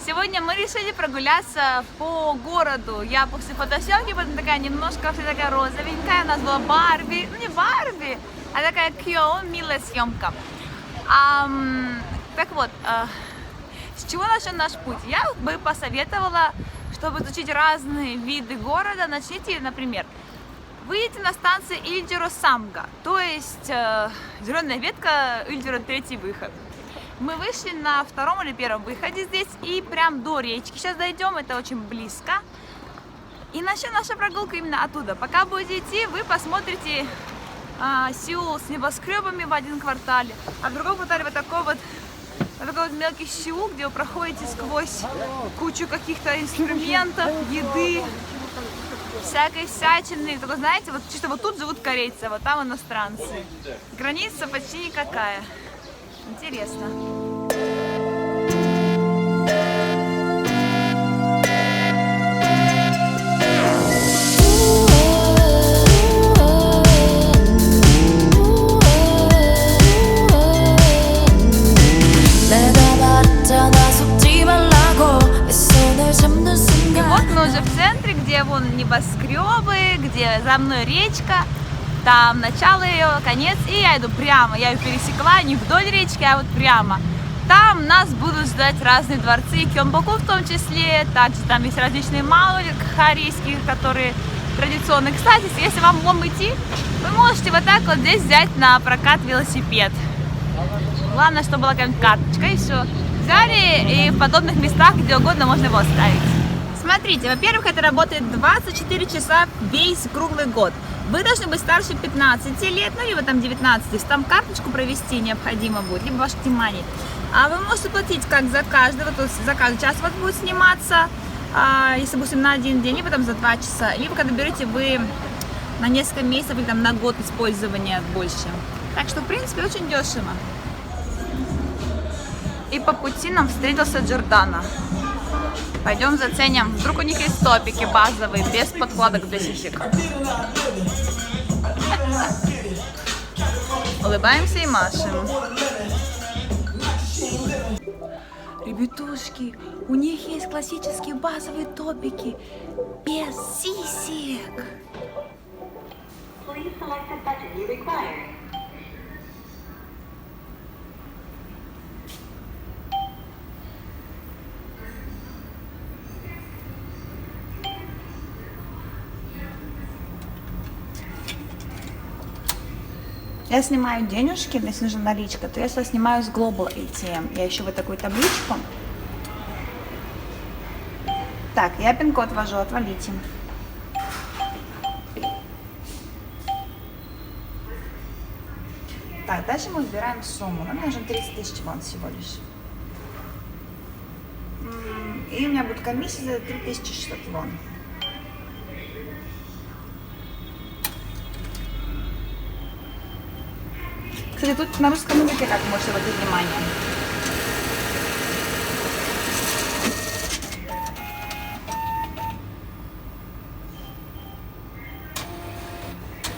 Сегодня мы решили прогуляться по городу. Я после фотосъемки потом такая немножко вся такая розовенькая. У нас была Барби, ну не Барби, а такая кьо, милая съемка. Так вот, с чего начнем наш путь? Я бы посоветовала, чтобы изучить разные виды города. Начните, например, выйдите на станции Ильдиро-Самга, то есть зеленая ветка, Ильдиро, третий выход. Мы вышли на втором или первом выходе здесь и прям до речки сейчас дойдем, это очень близко. И начнем нашу прогулку именно оттуда. Пока будете идти, вы посмотрите Сеул с небоскребами в один квартале, а в другом квартале вот такой вот мелкий Сеул, где вы проходите сквозь кучу каких-то инструментов, еды, всякой всячины. Только знаете, вот чисто вот тут живут корейцы, а вот там иностранцы. Граница почти никакая. Интересно. И вот мы уже в центре, где вон небоскребы, где за мной речка. Там начало ее, конец, и я иду прямо. Я ее пересекла не вдоль речки, а вот прямо. Там нас будут ждать разные дворцы, Кёнбоку в том числе. Также там есть различные маулы корейские, которые традиционные. Кстати, если вам идти, вы можете вот так вот здесь взять на прокат велосипед. Главное, чтобы была какая-нибудь карточка, и все. Взяли, и в подобных местах, где угодно, можно его оставить. Смотрите, во-первых, это работает 24 часа весь круглый год. Вы должны быть старше 15 лет, ну либо там 19, то есть там карточку провести необходимо будет, либо ваше внимание. А вы можете платить как за каждого, то есть за каждый час у вас будет сниматься, если, допустим, на один день, либо там за 2 часа, либо когда берете вы на несколько месяцев или там на год использования больше. Так что, в принципе, очень дешево. И по пути нам встретился Джордана. Пойдем заценим. Вдруг у них есть топики базовые, без подкладок для сисек. Улыбаемся и машем. Ребятушки, у них есть классические базовые топики без сисек. Я снимаю денежки, если нужна наличка, то я снимаю с Global ATM. Я ищу вот такую табличку. Так, я пин-код ввожу, отвалите. Так, дальше мы выбираем сумму. Нам нужно 30 тысяч вон всего лишь. И у меня будет комиссия за 3600 вон. Кстати, тут на русском языке, как вы можете обратить внимание.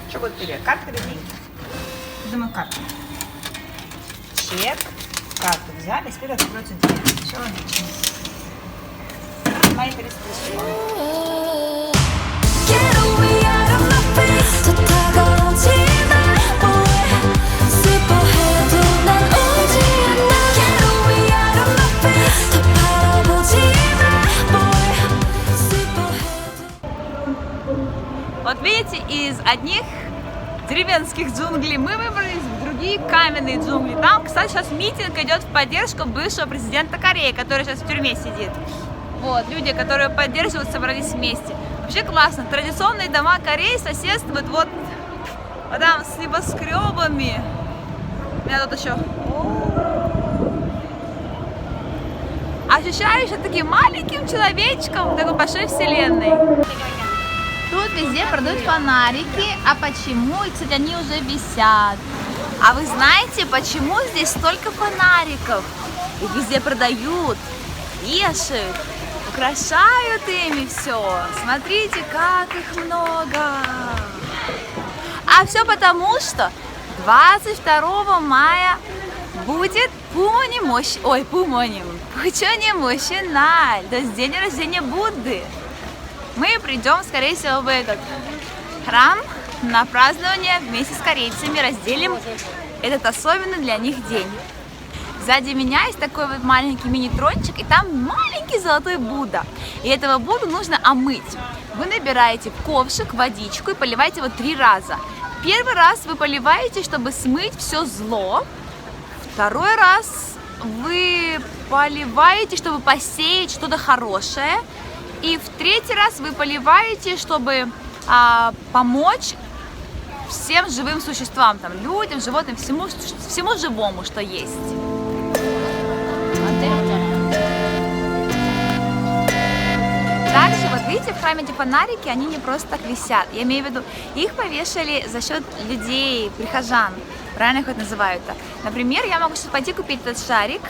Что будет вперед? Карта или деньги? Думаю, карта. Чек. Карту взяли, теперь откроются деньги. Все логично. Мои 30 тысяч. Вот видите, из одних деревенских джунглей мы выбрались в другие каменные джунгли. Там, кстати, сейчас митинг идет в поддержку бывшего президента Кореи, который сейчас в тюрьме сидит. Вот, люди, которые поддерживают, собрались вместе. Вообще классно. Традиционные дома Кореи соседствуют вот там с небоскребами. У меня тут еще... Ощущаю еще таким маленьким человечком в такой большой вселенной. Тут везде продают фонарики. А почему? И, кстати, они уже висят. А вы знаете, почему здесь столько фонариков? Их везде продают, вешают, украшают ими все. Смотрите, как их много. А все потому, что 22 мая будет Пумоним. Учение Мощеналь, то есть день рождения Будды. Мы придем, скорее всего, в этот храм на празднование вместе с корейцами, разделим этот особенный для них день. Сзади меня есть такой вот маленький мини-трончик, и там маленький золотой Будда. И этого Будду нужно омыть. Вы набираете в ковшик водичку и поливаете его 3 раза. Первый раз вы поливаете, чтобы смыть все зло. Второй раз вы поливаете, чтобы посеять что-то хорошее. И в 3-й раз вы поливаете, чтобы помочь всем живым существам, там, людям, животным, всему живому, что есть. Также, вот видите, в храме эти фонарики, они не просто так висят. Я имею в виду, их повешали за счет людей, прихожан. Правильно их это называют так. Например, я могу сейчас пойти купить этот шарик,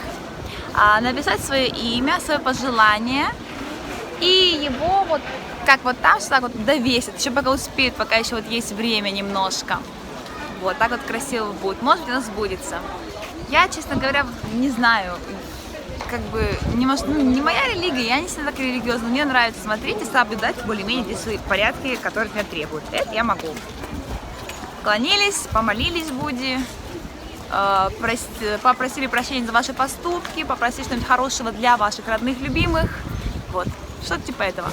написать свое имя, свое пожелание, и его вот как вот там, что так вот довесят, еще пока успеют, пока еще вот есть время немножко. Вот так вот красиво будет. Может быть, у нас сбудется. Я, честно говоря, не знаю, как бы, не моя религия, я не всегда так религиозна. Мне нравится смотреть и соблюдать более-менее свои порядки, которые от меня требуют. Это я могу. Клонились, помолились Будде, попросили прощения за ваши поступки, попросили что-нибудь хорошего для ваших родных, любимых. Вот, что-то типа этого.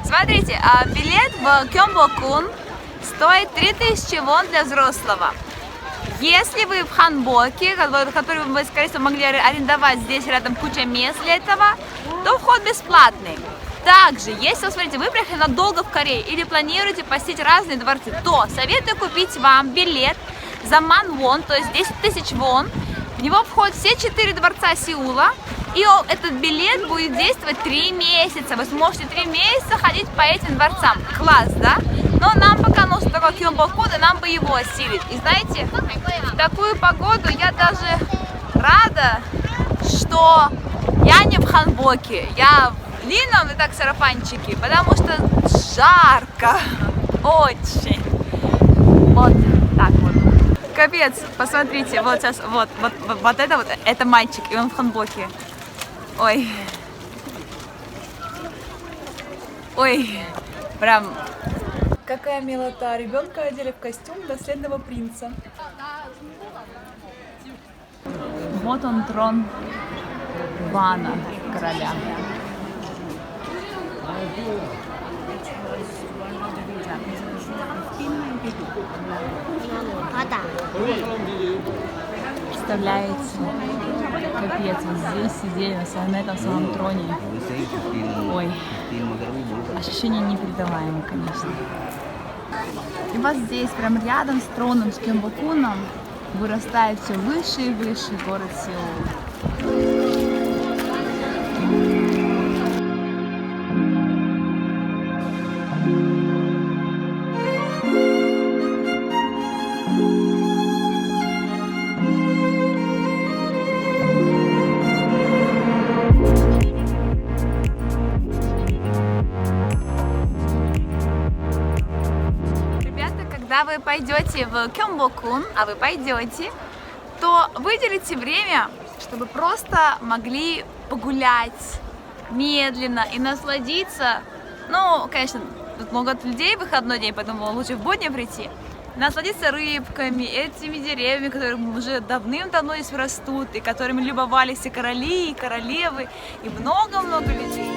Смотрите, билет в Кёмбокун стоит 3000 вон для взрослого. Если вы в Ханбоке, который вы, скорее всего, могли арендовать, здесь рядом куча мест для этого, то вход бесплатный. Также, если, смотрите, вы приехали надолго в Корею или планируете посетить разные дворцы, то советую купить вам билет за ман вон, то есть 10 000 вон. В него входят все 4 дворца Сеула. И этот билет будет действовать 3 месяца. Вы сможете 3 месяца ходить по этим дворцам. Класс, да? Но нам пока нужен такой Кёмбокун, и нам бы его осилить. И знаете, в такую погоду я даже рада, что я не в Ханбоке. Я в длинном и так сарафанчике, потому что жарко. Очень. Вот так вот. Капец, посмотрите, вот сейчас, вот это мальчик, и он в Ханбоке. Ой. Ой, прям. Какая милота. Ребенка одели в костюм наследного принца. Вот он, трон Вана, короля. Представляете? Капец, вот здесь сидели на этом самом троне. Ой, ощущение непередаваемое, конечно. И вот здесь, прям рядом с троном, с Кёмбокуном, вырастает все выше и выше город Сеул. Когда вы пойдете в Кёмбокун, а вы пойдете, то выделите время, чтобы просто могли погулять медленно и насладиться. Ну, конечно, тут много людей в выходной день, поэтому лучше в будни прийти. Насладиться рыбками, этими деревьями, которые уже давным-давно здесь растут, и которыми любовались и короли, и королевы, и много-много людей.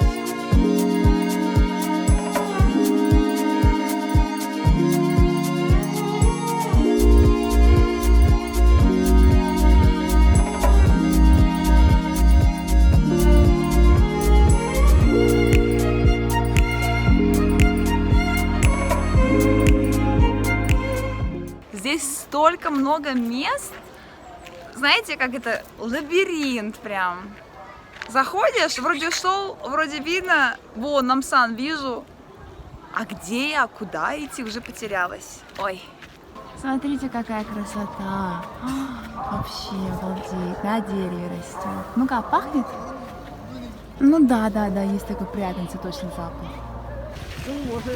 Здесь столько много мест, знаете, как это лабиринт прям. Заходишь, вроде шел, вроде видно, вон Намсан вижу, А где я, куда идти, уже потерялась. Ой. Смотрите, какая красота. Вообще, обалдеть. На дереве растет. Ну-ка, пахнет? Ну да, есть такой приятный цветочный запах.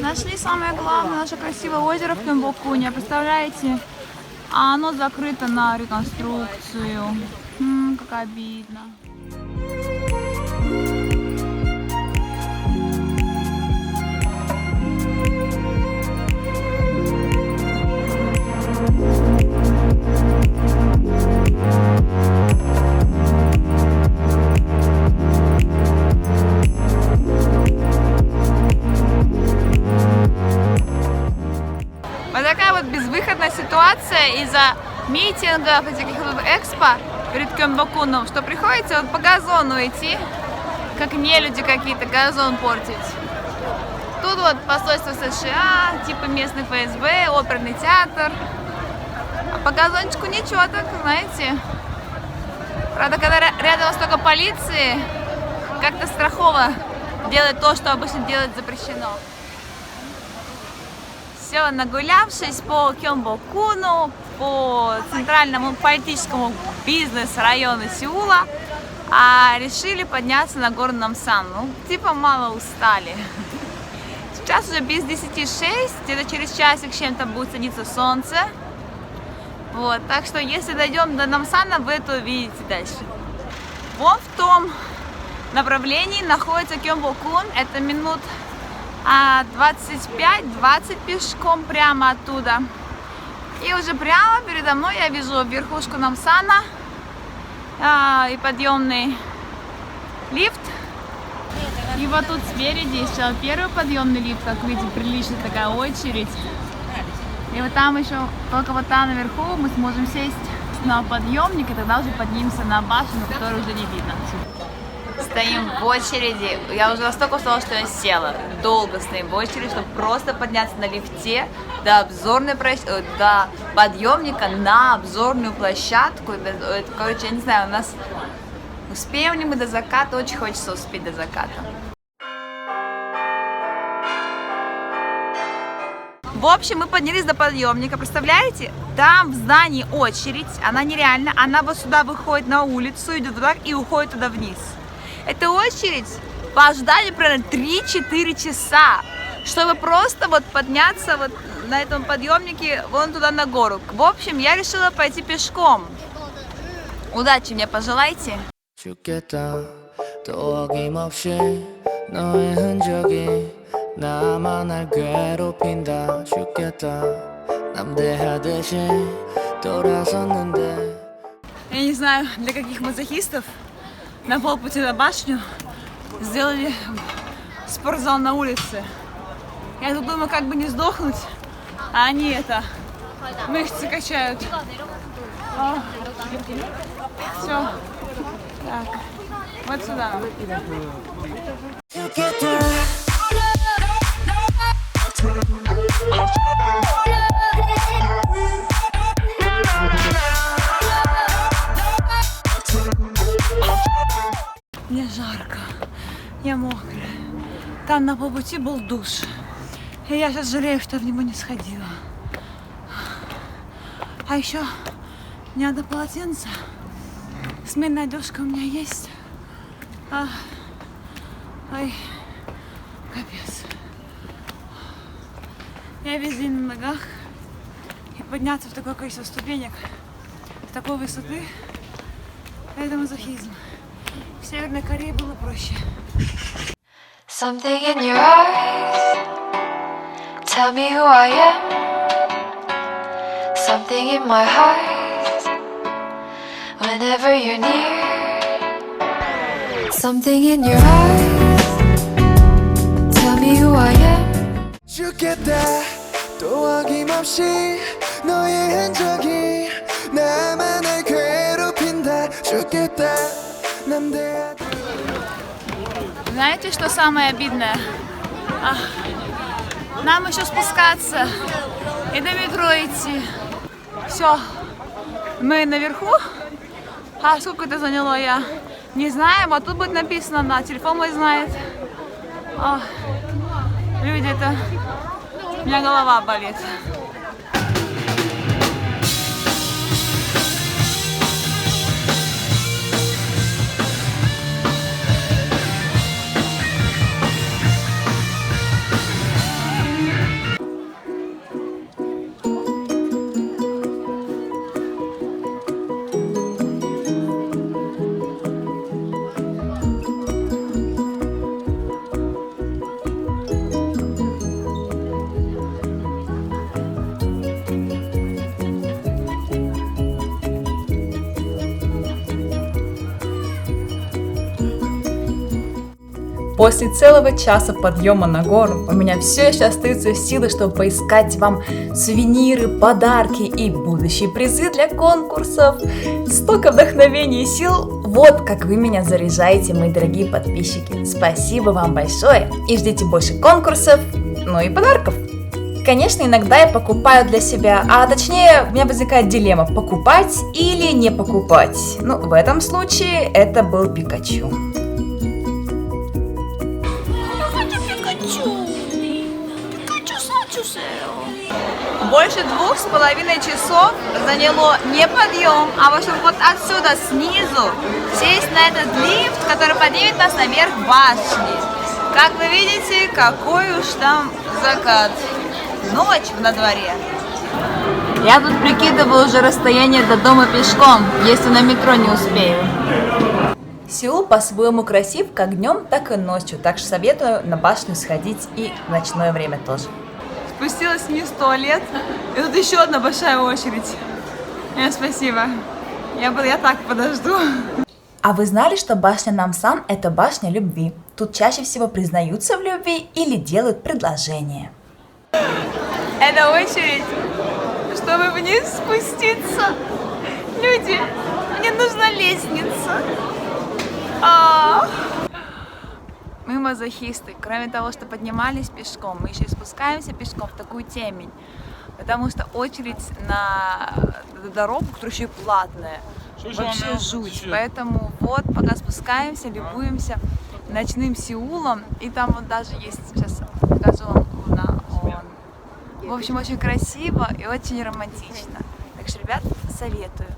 Нашли самое главное, наше красивое озеро в Кёнбокуне. Представляете? А оно закрыто на реконструкцию. Как обидно. Вот такая вот безвыходная ситуация из-за митингов, этих экспо перед Кёнбокуном, что приходится вот по газону идти, как нелюди какие-то, газон портить. Тут вот посольство США, типа местный ФСБ, оперный театр. А по газончику ничего так, знаете. Правда, когда рядом столько полиции, как-то страхово делать то, что обычно делать запрещено. Все, нагулявшись по Кёнбокуну, по центральному политическому бизнес-району Сеула, решили подняться на гору Намсан. Ну, типа мало устали. Сейчас уже без 10:06, где-то через часик с чем-то будет садиться солнце. Вот, так что если дойдем до Намсана, вы это увидите дальше. Вон в том направлении находится Кёнбокун, это минут 25-20 пешком прямо оттуда. И уже прямо передо мной я вижу верхушку Намсана и подъемный лифт. И вот тут спереди еще первый подъемный лифт, как видите, приличная такая очередь. И вот там еще, только вот там наверху мы сможем сесть на подъемник и тогда уже поднимемся на башню, которую уже не видно. Стоим в очереди. Я уже настолько устала, что я села. Долго стоим в очереди, чтобы просто подняться на лифте до подъемника на обзорную площадку. Это, короче, я не знаю, у нас успеем ли мы до заката? Очень хочется успеть до заката. В общем, мы поднялись до подъемника. Представляете? Там в здании очередь. Она нереальна. Она вот сюда выходит на улицу, идет туда и уходит туда вниз. Эта очередь ожидали примерно 3-4 часа, чтобы просто вот подняться вот на этом подъемнике вон туда на гору. В общем, я решила пойти пешком. Удачи мне пожелайте. Я не знаю, для каких мазохистов на полпути на башню сделали спортзал на улице. Я тут думаю, как бы не сдохнуть, а они мышцы качают. Все. Так, вот сюда. Мне жарко, я мокрая. Там на полпути был душ. И я сейчас жалею, что в него не сходила. А еще мне надо полотенце. Сменная одежка у меня есть. Ой, капец. Я весь день на ногах. И подняться в такое количество ступенек, с такой высоты, это мазохизм. В Северной Корее было проще. Something in your eyes, tell me who I am. Something in my heart, whenever you're near. Something in your eyes, tell me who I am. 죽겠다 또 어김없이 너의 흔적이 나만을 괴롭힌다. 죽겠다. Знаете, что самое обидное? Нам еще спускаться и до метро идти. Все, мы наверху. А сколько это заняло, я не знаю. Вот тут будет написано, да, телефон мой знает. Люди, это... У меня голова болит. После целого часа подъема на гору у меня все еще остаются силы, чтобы поискать вам сувениры, подарки и будущие призы для конкурсов. Столько вдохновения и сил. Вот как вы меня заряжаете, мои дорогие подписчики. Спасибо вам большое и ждите больше конкурсов, ну и подарков. Конечно, иногда я покупаю для себя, а точнее у меня возникает дилемма, покупать или не покупать. Ну, в этом случае это был Пикачу. Больше 2,5 часов заняло не подъем, а вот чтобы вот отсюда снизу сесть на этот лифт, который поднимет нас наверх башни. Как вы видите, какой уж там закат. Ночь на дворе. Я тут прикидываю уже расстояние до дома пешком, если на метро не успею. Сеул по-своему красив как днем, так и ночью, так что советую на башню сходить и в ночное время тоже. Спустилась вниз в туалет, и тут еще одна большая очередь. Спасибо. Я так подожду. А вы знали, что башня Намсан – это башня любви? Тут чаще всего признаются в любви или делают предложение. Это очередь, чтобы вниз спуститься. Люди, мне нужна лестница. Мы мазохисты. Кроме того, что поднимались пешком, мы еще и спускаемся пешком в такую темень. Потому что очередь на дорогу, которая еще и платная, вообще жуть. Поэтому вот пока спускаемся, любуемся ночным Сеулом. И там вот даже есть, сейчас покажу вам, в общем, очень красиво и очень романтично. Так что, ребят, советую.